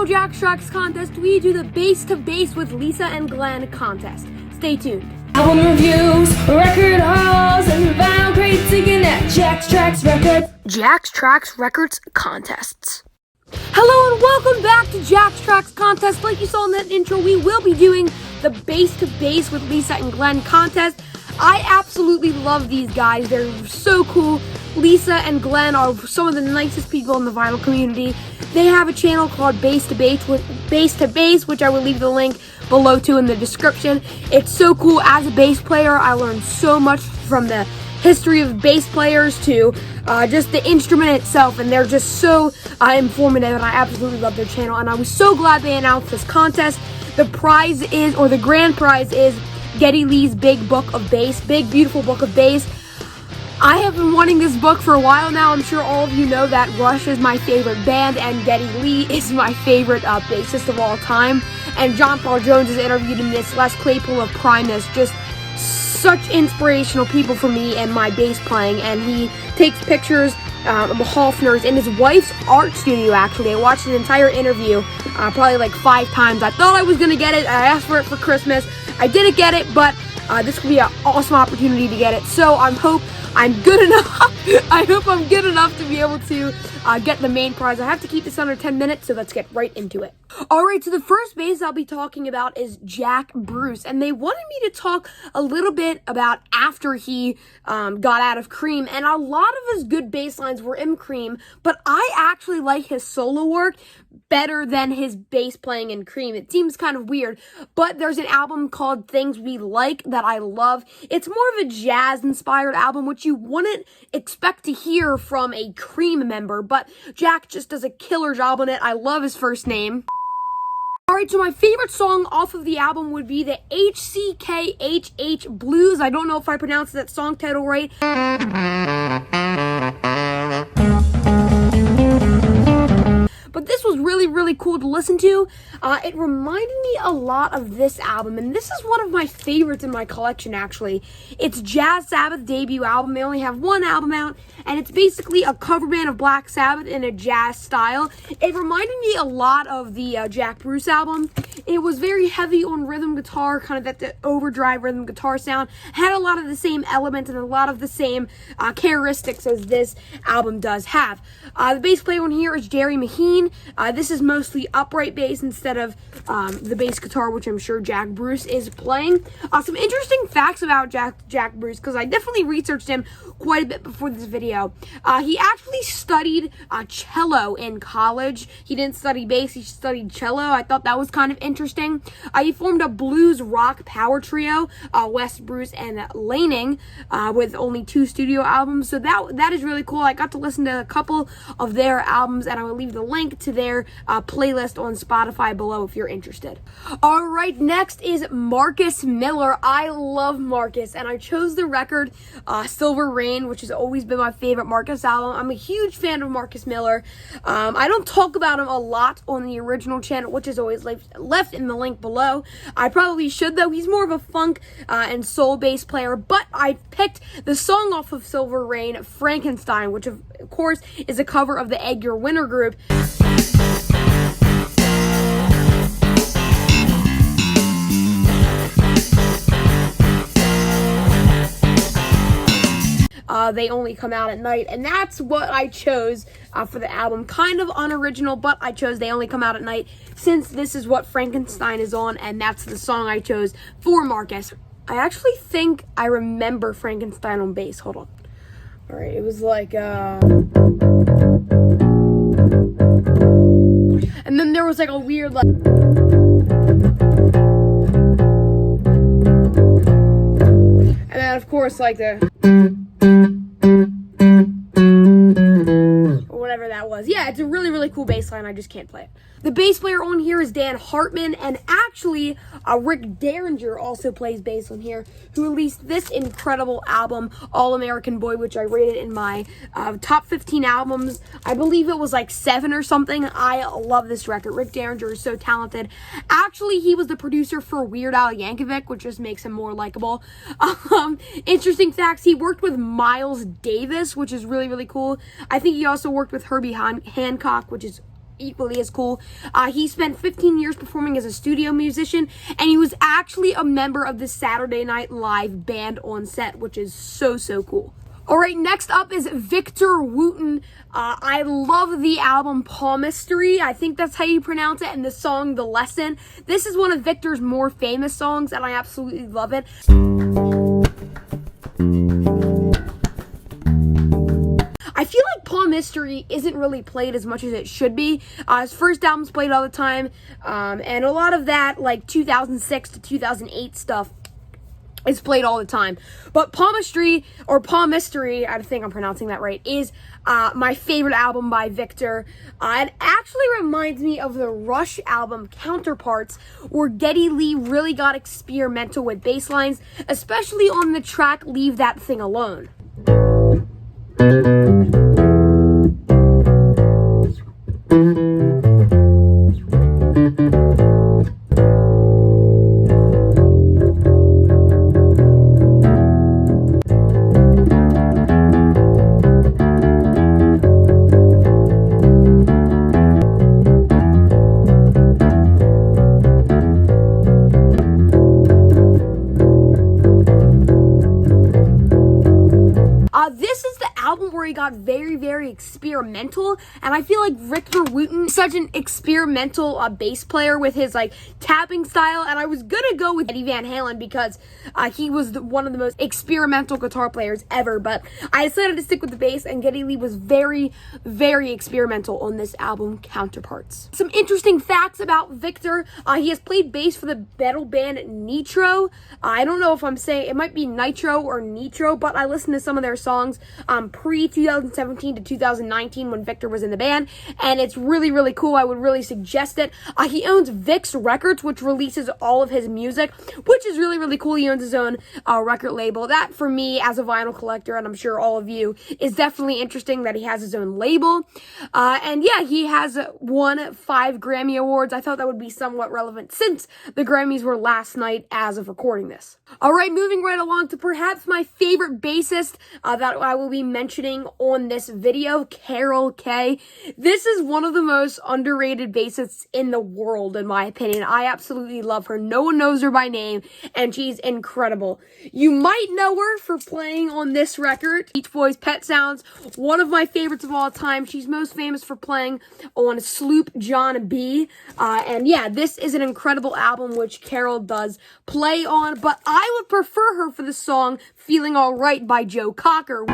Jack's Tracks contest, we do the Bass to Bass with Lisa and Glen contest. Stay tuned. Album reviews, record hauls, and vinyl crates digging at Jack's Tracks Records. Jack's Tracks Records contests. Hello and welcome back to Jack's Tracks contest. Like you saw in that intro, we will be doing the Bass to Bass with Lisa and Glen contest. I absolutely love these guys. They're so cool. Lisa and Glen are some of the nicest people in the vinyl community. They have a channel called Bass to Bass, which I will leave the link below too in the description. It's so cool. As a bass player, I learned so much from the history of bass players to just the instrument itself, and they're just so informative, and I absolutely love their channel. And I was so glad they announced this contest. The prize is, or the grand prize is, Geddy Lee's big book of bass, big beautiful book of bass. I have been wanting this book for a while now. I'm sure all of you know that Rush is my favorite band and Geddy Lee is my favorite bassist of all time. And John Paul Jones is interviewed in this, Les Claypool of Primus, just such inspirational people for me and my bass playing. And he takes pictures of Hofner's in his wife's art studio, actually. I watched an entire interview probably like 5 times. I thought I was going to get it. I asked for it for Christmas. I didn't get it, but this could be an awesome opportunity to get it. So I hope I'm good enough to be able to get the main prize. I have to keep this under 10 minutes, so let's get right into it. Alright, so the first bass I'll be talking about is Jack Bruce, and they wanted me to talk a little bit about after he got out of Cream, and a lot of his good bass lines were in Cream, but I actually like his solo work better than his bass playing in Cream. It seems kind of weird, but there's an album called Things We Like that I love. It's more of a jazz-inspired album, which you wouldn't expect to hear from a Cream member, but Jack just does a killer job on it. I love his first name. Alright, so my favorite song off of the album would be the HCKHH Blues. I don't know if I pronounced that song title right. But this was really cool to listen to. It reminded me a lot of this album, and this is one of my favorites in my collection, actually. It's Jazz Sabbath debut album. They only have one album out, and it's basically a cover band of Black Sabbath in a jazz style. It reminded me a lot of the Jack Bruce album. It was very heavy on rhythm guitar, kind of that overdrive rhythm guitar sound. Had a lot of the same elements and a lot of the same characteristics as this album does have. The bass player on here is Jerry Maheen. This is mostly upright bass instead of the bass guitar, which I'm sure Jack Bruce is playing. Some interesting facts about Jack Bruce, because I definitely researched him quite a bit before this video. He actually studied cello in college. He didn't study bass, he studied cello. I thought that was kind of interesting. He formed a blues rock power trio, Wes Bruce and Laning, with only 2 studio albums. So that is really cool. I got to listen to a couple of their albums, and I will leave the link to their playlist on Spotify below if you're interested. Alright, next is Marcus Miller. I love Marcus, and I chose the record Silver Rain, which has always been my favorite Marcus album. I'm a huge fan of Marcus Miller. I don't talk about him a lot on the original channel, which is always left in the link below. I probably should, though. He's more of a funk and soul bass player, but I picked the song off of Silver Rain, Frankenstein, which of course is a cover of the Edgar Winter Group. They Only Come Out at Night, and that's what I chose for the album. Kind of unoriginal, but I chose They Only Come Out at Night since this is what Frankenstein is on, and that's the song I chose for Marcus. I actually think I remember Frankenstein on bass. Hold on. Alright, it was like, and then there was like a weird, like, and then of course, like the, or whatever that was. Yeah, it's a really cool bass line. I just can't play it. The bass player on here is Dan Hartman, and actually Rick Derringer also plays bass on here, who released this incredible album, All American Boy, which I rated in my top 15 albums. I believe it was like 7 or something. I love this record. Rick Derringer is so talented. Actually, he was the producer for Weird Al Yankovic, which just makes him more likable. Interesting facts, he worked with Miles Davis, which is really cool. I think he also worked with Herbie Hancock, which is equally as cool. He spent 15 years performing as a studio musician, and he was actually a member of the Saturday Night Live band on set, which is so cool. All right, next up is Victor Wooten. I love the album Palmistry. I think that's how you pronounce it, and the song The Lesson. This is one of Victor's more famous songs, and I absolutely love it. I feel like Palmistry isn't really played as much as it should be. His first album's played all the time, and a lot of that, like 2006 to 2008 stuff, is played all the time. But Palmistry, I think I'm pronouncing that right, is my favorite album by Victor. It actually reminds me of the Rush album Counterparts, where Geddy Lee really got experimental with bass lines, especially on the track Leave That Thing Alone. This is the album where he got very experimental, and I feel like Victor Wooten is such an experimental bass player with his like tapping style, and I was gonna go with Eddie Van Halen because he was one of the most experimental guitar players ever, but I decided to stick with the bass, and Geddy Lee was very experimental on this album Counterparts. Some interesting facts about Victor: he has played bass for the metal band Nitro. I don't know if I'm saying it might be Nitro or Nitro, but I listened to some of their songs pre-2017 to 2019 when Victor was in the band, and it's really cool. I would really suggest it. He owns Vic's Records, which releases all of his music, which is really cool. He owns his own record label. That, for me, as a vinyl collector, and I'm sure all of you, is definitely interesting that he has his own label. And yeah, he has won 5 Grammy Awards. I thought that would be somewhat relevant since the Grammys were last night as of recording this. All right, moving right along to perhaps my favorite bassist that I will be mentioning on this video, Carol Kaye. This is one of the most underrated bassists in the world, in my opinion. I absolutely love her. No one knows her by name, and she's incredible. You might know her for playing on this record, Beach Boys' Pet Sounds, one of my favorites of all time. She's most famous for playing on Sloop John B. And yeah, this is an incredible album which Carol does play on, but I would prefer her for the song Feeling Alright by Joe Cocker,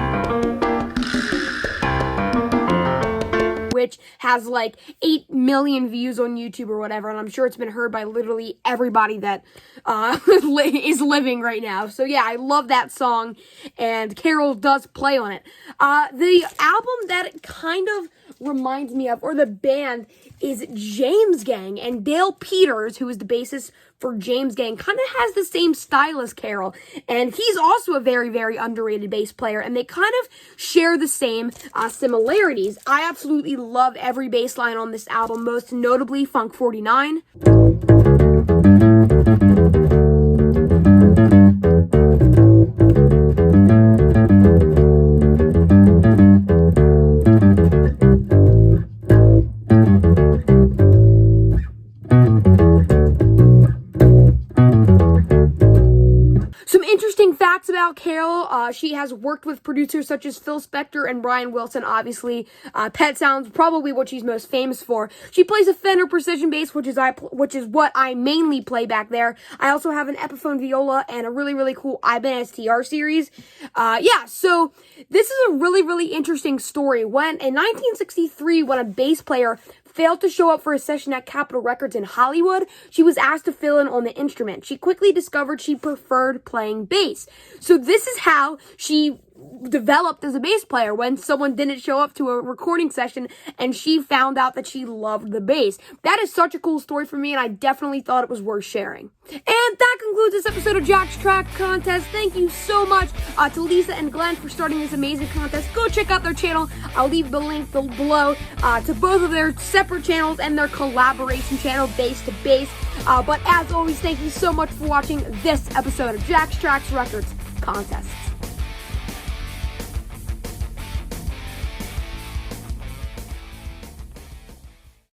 which has like 8 million views on YouTube or whatever, and I'm sure it's been heard by literally everybody that is living right now. So yeah, I love that song, and Carol does play on it. The album that it kind of reminds me of, or the band, is James Gang, and Dale Peters, who is the bassist for James Gang, kind of has the same style as Carol, and he's also a very underrated bass player, and they kind of share the same similarities. I absolutely love every bass line on this album, most notably Funk 49. Facts about Carol: she has worked with producers such as Phil Spector and Brian Wilson. Obviously, Pet Sounds, probably what she's most famous for. She plays a Fender Precision bass, which is what I mainly play back there. I also have an Epiphone viola and a really cool Ibanez TR series. Yeah, so this is a really interesting story. In 1963, when a bass player failed to show up for a session at Capitol Records in Hollywood, she was asked to fill in on the instrument. She quickly discovered she preferred playing bass. So this is how she developed as a bass player, when someone didn't show up to a recording session and she found out that she loved the bass. That is such a cool story for me, and I definitely thought it was worth sharing. And that concludes this episode of Jack's Track Contest. Thank you so much to Lisa and Glen for starting this amazing contest. Go check out their channel. I'll leave the link below to both of their separate channels and their collaboration channel, Bass to Bass. But as always, thank you so much for watching this episode of Jack's Tracks Records Contests.